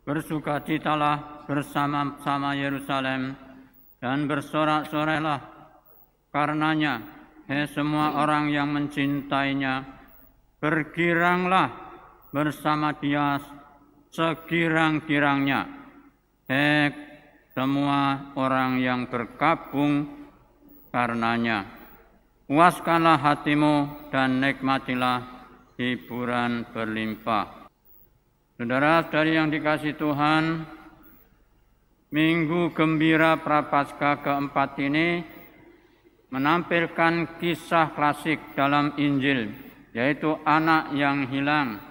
Bersukacitalah bersama-sama Yerusalem dan bersorak-sorailah karenanya, hai semua orang yang mencintainya. Bergiranglah bersama dia segirang-girangnya, hai semua orang yang berkabung karenanya. Puaskanlah hatimu dan nikmatilah hiburan berlimpah. Saudara-saudari yang dikasihi Tuhan, Minggu Gembira Prapaskah keempat ini menampilkan kisah klasik dalam Injil, yaitu anak yang hilang,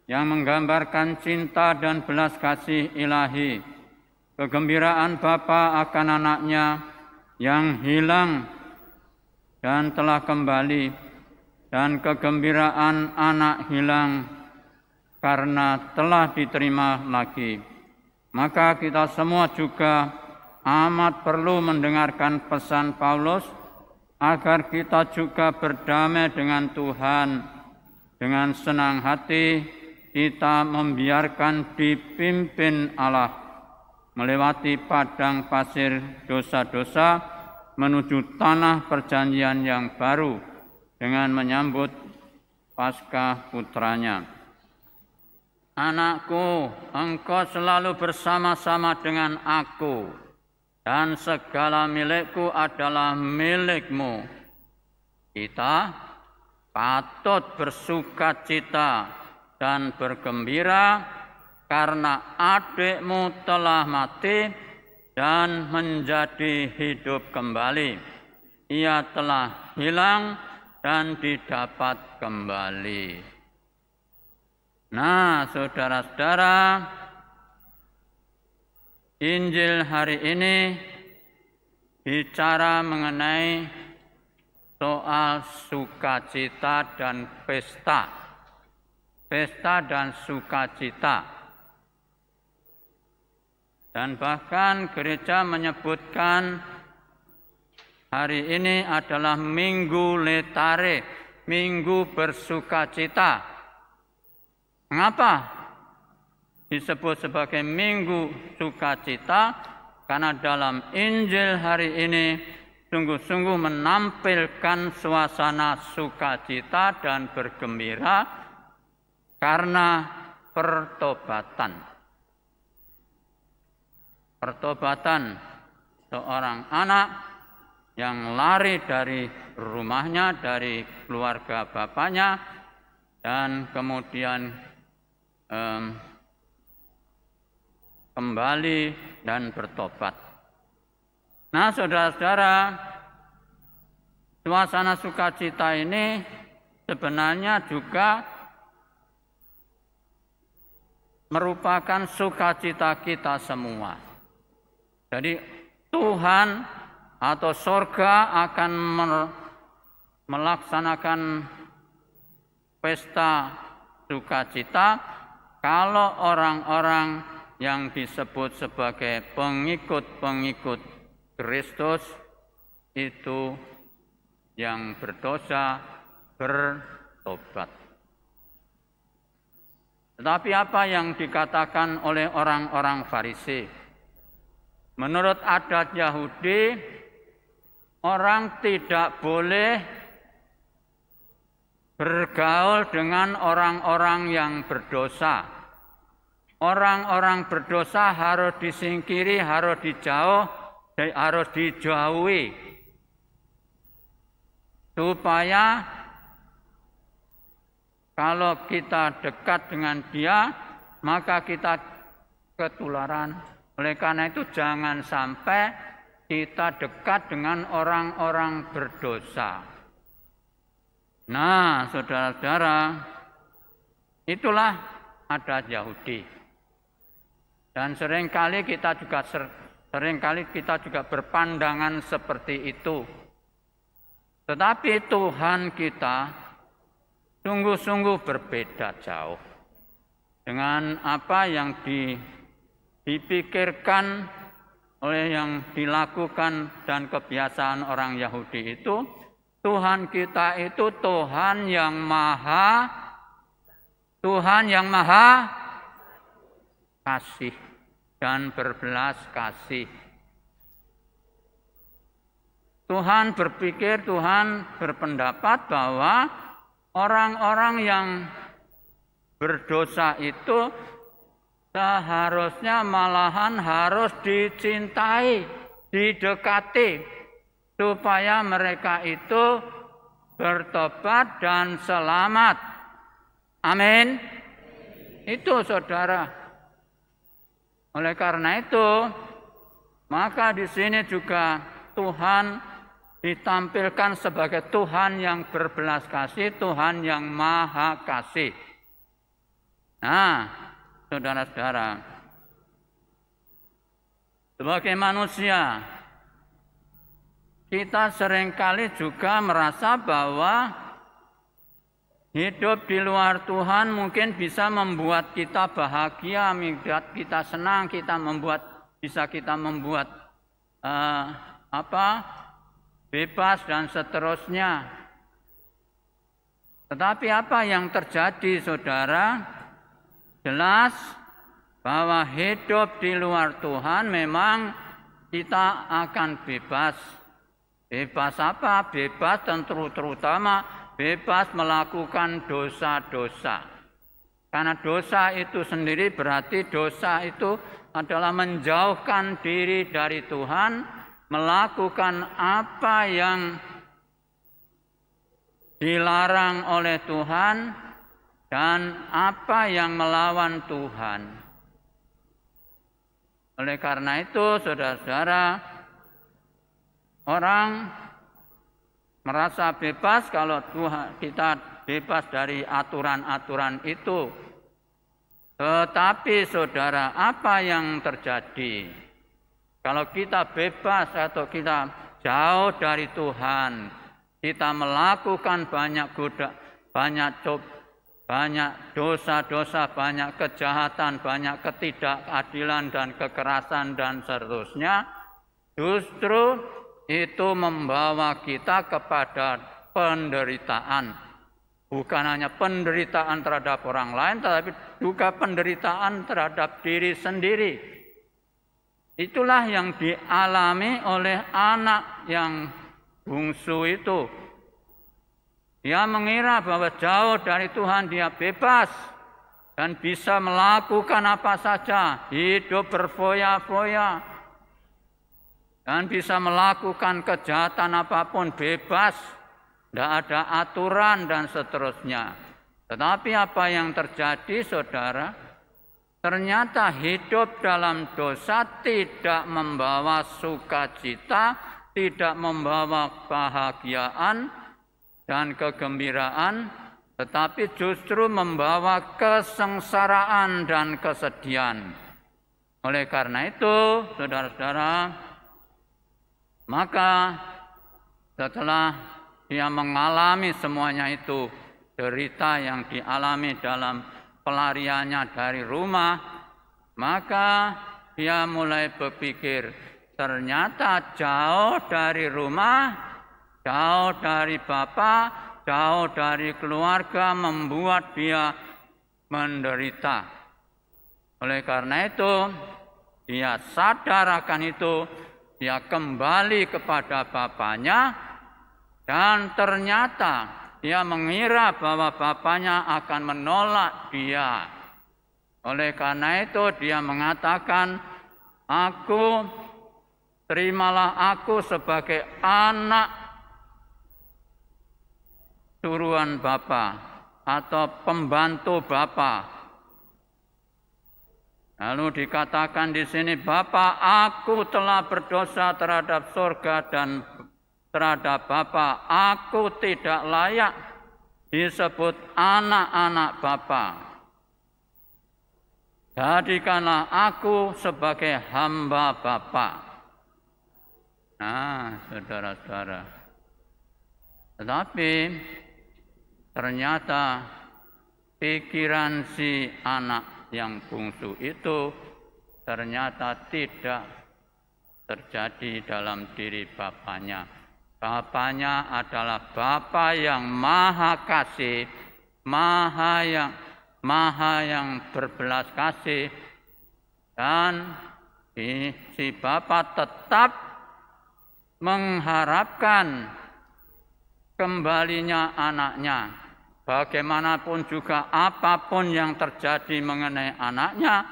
yang menggambarkan cinta dan belas kasih ilahi, kegembiraan Bapa akan anaknya yang hilang dan telah kembali, dan kegembiraan anak hilang karena telah diterima lagi. Maka kita semua juga amat perlu mendengarkan pesan Paulus agar kita juga berdamai dengan Tuhan. Dengan senang hati kita membiarkan dipimpin Allah melewati padang pasir dosa-dosa menuju tanah perjanjian yang baru dengan menyambut Paskah putranya. Anakku, engkau selalu bersama-sama dengan aku, dan segala milikku adalah milikmu. Kita patut bersukacita dan bergembira karena adikmu telah mati dan menjadi hidup kembali. Ia telah hilang dan didapat kembali. Nah, saudara-saudara, Injil hari ini bicara mengenai soal sukacita dan pesta. Pesta dan sukacita. Dan bahkan gereja menyebutkan hari ini adalah Minggu Letare, Minggu bersukacita. Mengapa disebut sebagai Minggu Sukacita? Karena dalam Injil hari ini sungguh-sungguh menampilkan suasana sukacita dan bergembira karena pertobatan. Pertobatan seorang anak yang lari dari rumahnya, dari keluarga bapaknya, dan kemudian kembali dan bertobat. Nah, saudara-saudara, suasana sukacita ini sebenarnya juga merupakan sukacita kita semua. Jadi Tuhan atau sorga akan melaksanakan pesta sukacita kalau orang-orang yang disebut sebagai pengikut-pengikut Kristus itu yang berdosa bertobat. Tetapi apa yang dikatakan oleh orang-orang Farisi? Menurut adat Yahudi, orang tidak boleh bergaul dengan orang-orang yang berdosa. Orang-orang berdosa harus disingkiri, harus dijauhi. Supaya kalau kita dekat dengan dia, maka kita ketularan. Oleh karena itu jangan sampai kita dekat dengan orang-orang berdosa. Nah, saudara-saudara, itulah adat Yahudi. Dan seringkali kita juga berpandangan seperti itu. Tetapi Tuhan kita sungguh-sungguh berbeda jauh dengan apa yang dipikirkan oleh yang dilakukan dan kebiasaan orang Yahudi itu. Tuhan kita itu Tuhan yang maha kasih dan berbelas kasih. Tuhan berpikir, Tuhan berpendapat bahwa orang-orang yang berdosa itu seharusnya malahan harus dicintai, didekati, supaya mereka itu bertobat dan selamat. Amin. Itu saudara. Oleh karena itu, maka di sini juga Tuhan ditampilkan sebagai Tuhan yang berbelas kasih, Tuhan yang maha kasih. Nah, saudara-saudara, sebagai manusia, kita seringkali juga merasa bahwa hidup di luar Tuhan mungkin bisa membuat kita bahagia, membuat kita senang, bisa kita membuat bebas dan seterusnya. Tetapi apa yang terjadi, saudara? Jelas bahwa hidup di luar Tuhan memang kita akan bebas. Bebas apa? Bebas terutama bebas melakukan dosa-dosa. Karena dosa itu sendiri berarti dosa itu adalah menjauhkan diri dari Tuhan, melakukan apa yang dilarang oleh Tuhan dan apa yang melawan Tuhan. Oleh karena itu, saudara-saudara, orang merasa bebas kalau kita bebas dari aturan-aturan itu. Tetapi saudara, apa yang terjadi? Kalau kita bebas atau kita jauh dari Tuhan, kita melakukan banyak dosa-dosa, banyak kejahatan, banyak ketidakadilan dan kekerasan dan seterusnya, justru itu membawa kita kepada penderitaan. Bukan hanya penderitaan terhadap orang lain, tetapi juga penderitaan terhadap diri sendiri. Itulah yang dialami oleh anak yang bungsu itu. Dia mengira bahwa jauh dari Tuhan dia bebas dan bisa melakukan apa saja, hidup berfoya-foya, dan bisa melakukan kejahatan apapun bebas, tidak ada aturan dan seterusnya. Tetapi apa yang terjadi, saudara? Ternyata hidup dalam dosa tidak membawa sukacita, tidak membawa kebahagiaan dan kegembiraan, tetapi justru membawa kesengsaraan dan kesedihan. Oleh karena itu, saudara-saudara, maka setelah dia mengalami semuanya itu, derita yang dialami dalam pelariannya dari rumah, maka dia mulai berpikir, ternyata jauh dari rumah, jauh dari Bapa, jauh dari keluarga membuat dia menderita. Oleh karena itu, dia sadar akan itu, dia kembali kepada bapaknya, dan ternyata dia mengira bahwa bapaknya akan menolak dia. Oleh karena itu dia mengatakan, terimalah aku sebagai anak suruhan Bapa atau pembantu Bapa. Lalu dikatakan di sini, Bapa, aku telah berdosa terhadap surga dan terhadap Bapa, aku tidak layak disebut anak-anak Bapa. Jadikanlah aku sebagai hamba Bapa. Nah, saudara-saudara. Tetapi ternyata pikiran si anak yang bungsu itu ternyata tidak terjadi dalam diri bapaknya. Bapaknya adalah Bapa yang maha kasih, maha yang berbelas kasih, Dan si Bapa tetap mengharapkan kembalinya anaknya. Bagaimanapun juga apapun yang terjadi mengenai anaknya,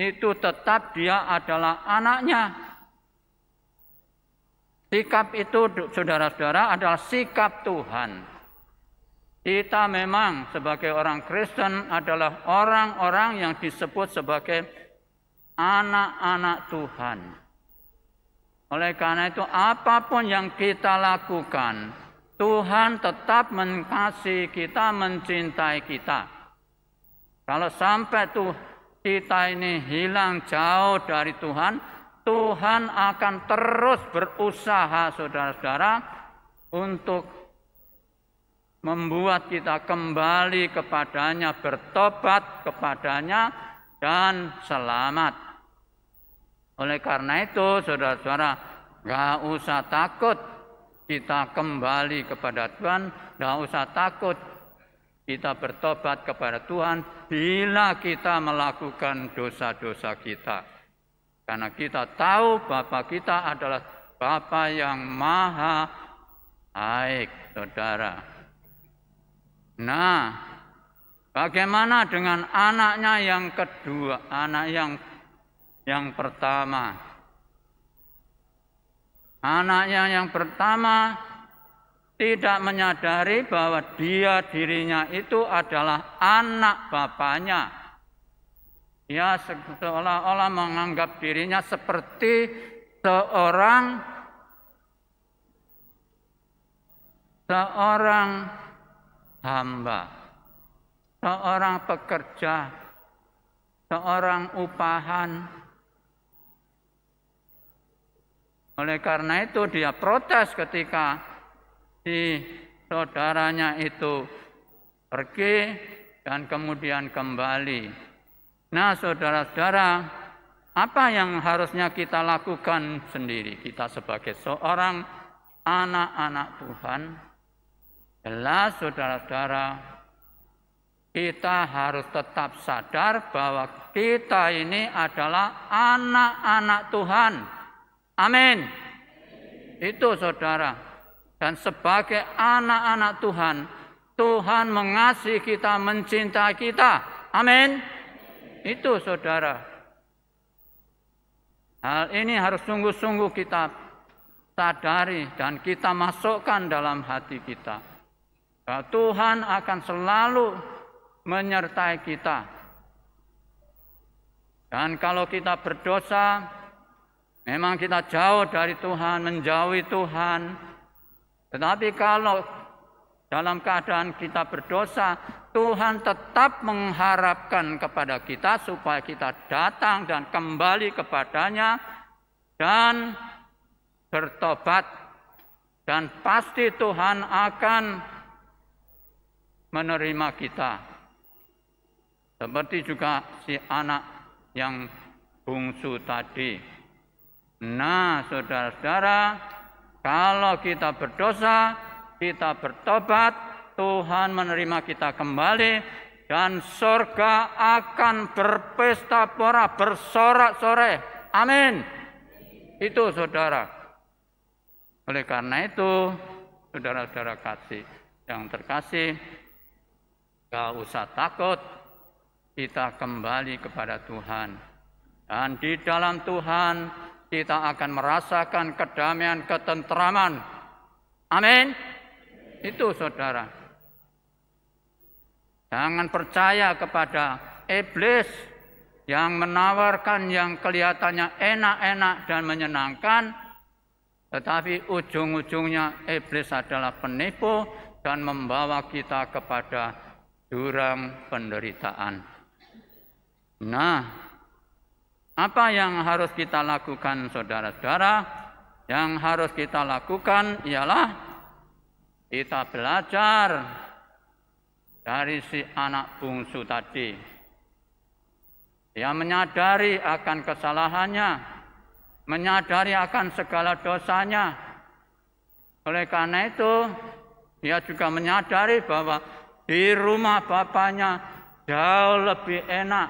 itu tetap dia adalah anaknya. Sikap itu, saudara-saudara, adalah sikap Tuhan. Kita memang sebagai orang Kristen adalah orang-orang yang disebut sebagai anak-anak Tuhan. Oleh karena itu, apapun yang kita lakukan, Tuhan tetap mengasihi kita, mencintai kita. Kalau sampai kita ini hilang jauh dari Tuhan, Tuhan akan terus berusaha, saudara-saudara, untuk membuat kita kembali kepadanya, bertobat kepadanya, dan selamat. Oleh karena itu, saudara-saudara, gak usah takut kita kembali kepada Tuhan, gak usah takut kita bertobat kepada Tuhan bila kita melakukan dosa-dosa kita. Karena kita tahu Bapa kita adalah Bapa yang maha baik, saudara. Nah, bagaimana dengan anaknya yang kedua, anak yang pertama? Anaknya yang pertama tidak menyadari bahwa dirinya itu adalah anak bapaknya. Dia seolah-olah menganggap dirinya seperti seorang hamba, seorang pekerja, seorang upahan. Oleh karena itu dia protes ketika si saudaranya itu pergi dan kemudian kembali. Nah, saudara-saudara, apa yang harusnya kita lakukan sendiri? Kita sebagai seorang anak-anak Tuhan, jelas saudara-saudara, kita harus tetap sadar bahwa kita ini adalah anak-anak Tuhan. Amin. Itu saudara. Dan sebagai anak-anak Tuhan, Tuhan mengasihi kita, mencintai kita. Amin. Itu saudara. Hal ini harus sungguh-sungguh kita sadari dan kita masukkan dalam hati kita. Bahwa Tuhan akan selalu menyertai kita. Dan kalau kita berdosa, memang kita jauh dari Tuhan, menjauhi Tuhan. Tetapi kalau dalam keadaan kita berdosa, Tuhan tetap mengharapkan kepada kita supaya kita datang dan kembali kepadanya dan bertobat. Dan pasti Tuhan akan menerima kita. Seperti juga si anak yang bungsu tadi. Nah, saudara-saudara, kalau kita berdosa, kita bertobat, Tuhan menerima kita kembali, dan surga akan berpesta pora, bersorak-sorai. Amin. Itu saudara. Oleh karena itu, saudara-saudara kasih yang terkasih, gak usah takut, kita kembali kepada Tuhan. Dan di dalam Tuhan, kita akan merasakan kedamaian, ketentraman. Amin. Itu saudara. Jangan percaya kepada iblis yang menawarkan yang kelihatannya enak-enak dan menyenangkan, tetapi ujung-ujungnya iblis adalah penipu dan membawa kita kepada jurang penderitaan. Nah, apa yang harus kita lakukan, saudara-saudara? Yang harus kita lakukan ialah kita belajar dari si anak bungsu tadi. Dia menyadari akan kesalahannya, menyadari akan segala dosanya. Oleh karena itu, dia juga menyadari bahwa di rumah bapaknya jauh lebih enak,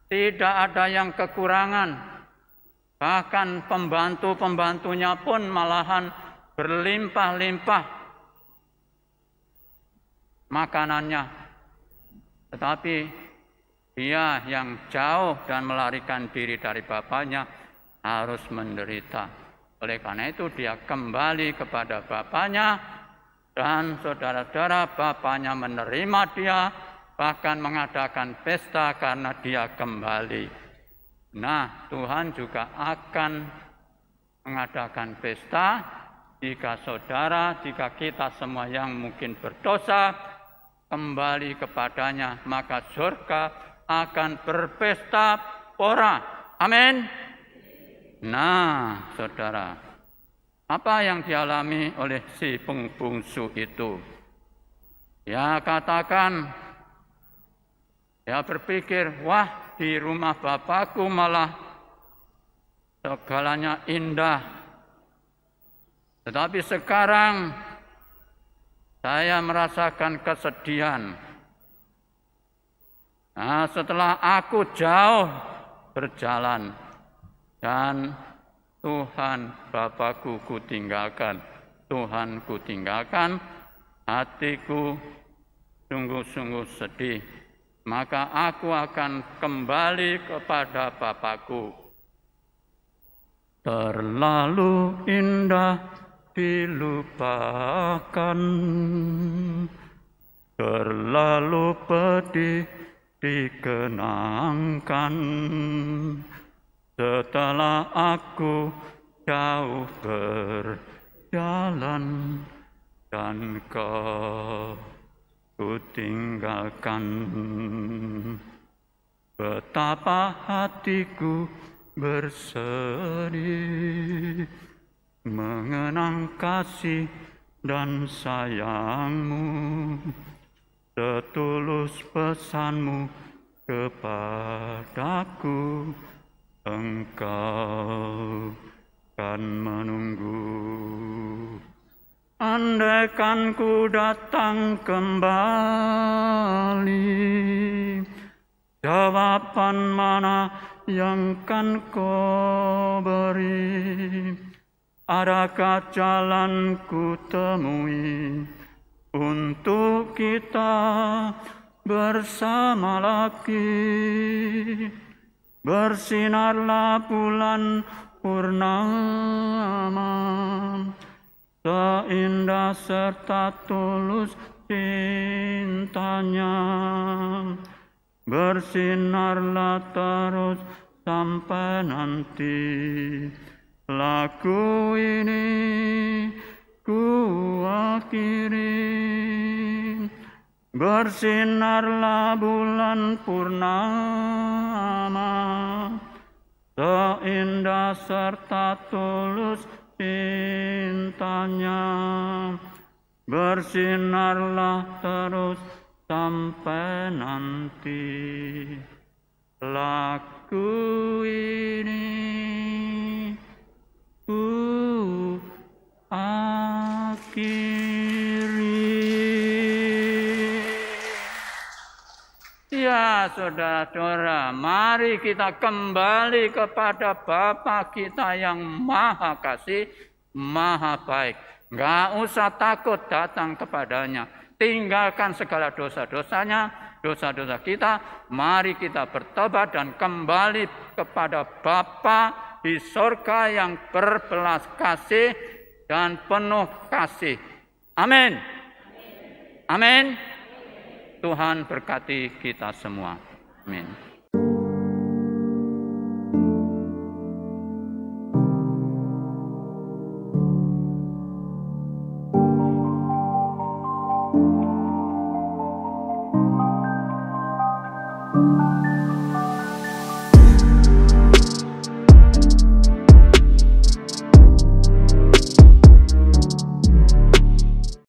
tidak ada yang kekurangan. Bahkan pembantu-pembantunya pun malahan berlimpah-limpah makanannya. Tetapi dia yang jauh dan melarikan diri dari bapaknya harus menderita. Oleh karena itu dia kembali kepada bapaknya, dan saudara-saudara, bapaknya menerima dia, bahkan mengadakan pesta karena dia kembali. Nah, Tuhan juga akan mengadakan pesta jika kita semua yang mungkin berdosa kembali kepadanya, maka surga akan berpesta pora. Amin. Nah, saudara, apa yang dialami oleh si bungsu itu? Ya, katakan, ya berpikir, wah, di rumah Bapakku malah segalanya indah. Tetapi sekarang saya merasakan kesedihan. Nah, setelah aku jauh berjalan dan Tuhan Bapakku kutinggalkan, Tuhan kutinggalkan, hatiku sungguh-sungguh sedih. Maka aku akan kembali kepada Bapakku. Terlalu indah dilupakan, terlalu pedih dikenangkan. Setelah aku jauh berjalan dan kau kutinggalkan, betapa hatiku bersedih mengenang kasih dan sayangmu, setulus pesanmu kepadaku, engkau kan menunggu. Andaikan ku datang kembali, jawaban mana yang kan kau beri? Adakah jalan ku temui untuk kita bersama lagi? Bersinarlah bulan purnama, seindah serta tulus cintanya. Bersinarlah terus sampai nanti. Lagu ini ku akhiri. Bersinarlah bulan purnama, seindah serta tulus cintanya. Bersinarlah terus sampai nanti. Lagu ini ku akhiri. Ya, saudara-saudara, mari kita kembali kepada Bapa kita yang maha kasih, maha baik. Enggak usah takut datang kepadanya. Tinggalkan segala dosa-dosanya, dosa-dosa kita. Mari kita bertobat dan kembali kepada Bapa di surga yang berbelas kasih dan penuh kasih. Amin. Amin. Tuhan berkati kita semua. Amin.